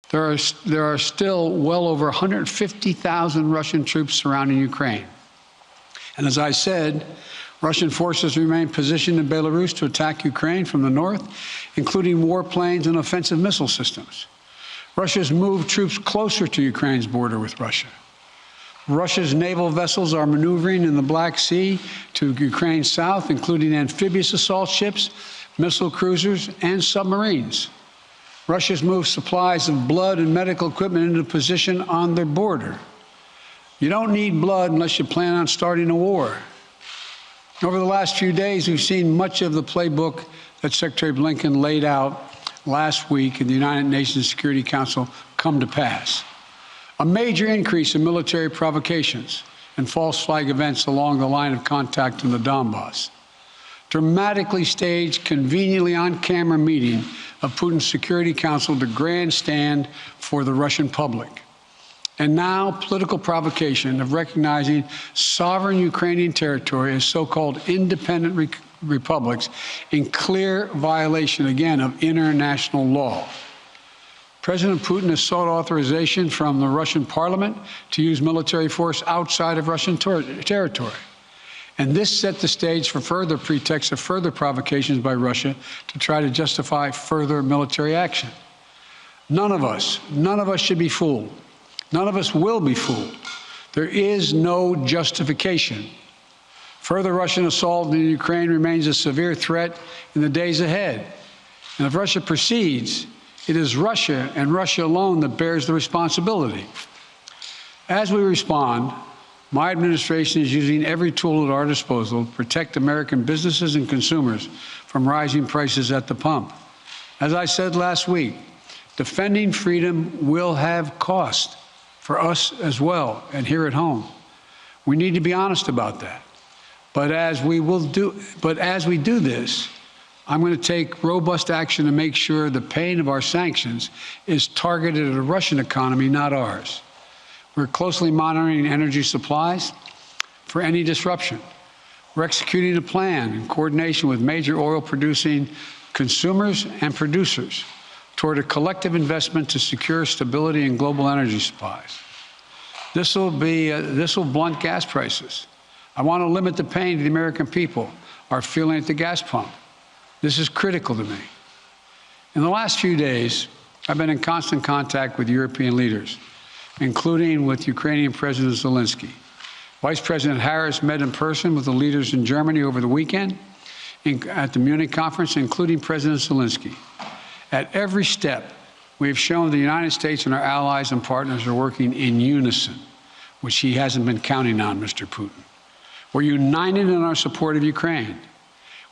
There are still well over 150,000 Russian troops surrounding Ukraine. And as I said, Russian forces remain positioned in Belarus to attack Ukraine from the north, including warplanes and offensive missile systems. Russia's moved troops closer to Ukraine's border with Russia. Russia's naval vessels are maneuvering in the Black Sea to Ukraine's south, including amphibious assault ships, missile cruisers, and submarines. Russia's moved supplies of blood and medical equipment into position on their border. You don't need blood unless you plan on starting a war. Over the last few days, we've seen much of the playbook that Secretary Blinken laid out last week in the United Nations Security Council come to pass. A major increase in military provocations and false flag events along the line of contact in the Donbass. Dramatically staged, conveniently on-camera meeting of Putin's Security Council to grandstand for the Russian public. And now political provocation of recognizing sovereign Ukrainian territory as so-called independent republics in clear violation, again, of international law. President Putin has sought authorization from the Russian parliament to use military force outside of Russian territory. And this set the stage for further pretexts of further provocations by Russia to try to justify further military action. None of us should be fooled. None of us will be fooled. There is no justification. Further Russian assault in Ukraine remains a severe threat in the days ahead. And if Russia proceeds, it is Russia and Russia alone that bears the responsibility. As we respond, my administration is using every tool at our disposal to protect American businesses and consumers from rising prices at the pump. As I said last week, defending freedom will have cost for us as well and here at home. We need to be honest about that. But as we do this, I'm going to take robust action to make sure the pain of our sanctions is targeted at the Russian economy, not ours. We're closely monitoring energy supplies for any disruption. We're executing a plan in coordination with major oil-producing consumers and producers toward a collective investment to secure stability in global energy supplies. This will blunt gas prices. I want to limit the pain the American people are feeling at the gas pump. This is critical to me. In the last few days, I've been in constant contact with European leaders, including with Ukrainian President Zelensky. Vice President Harris met in person with the leaders in Germany over the weekend at the Munich conference, including President Zelensky. At every step, we have shown the United States and our allies and partners are working in unison, which he hasn't been counting on, Mr. Putin. We're united in our support of Ukraine.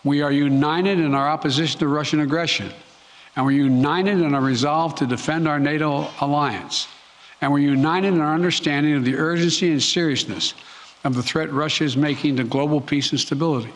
We are united in our opposition to Russian aggression. And we're united in our resolve to defend our NATO alliance. And we're united in our understanding of the urgency and seriousness of the threat Russia is making to global peace and stability.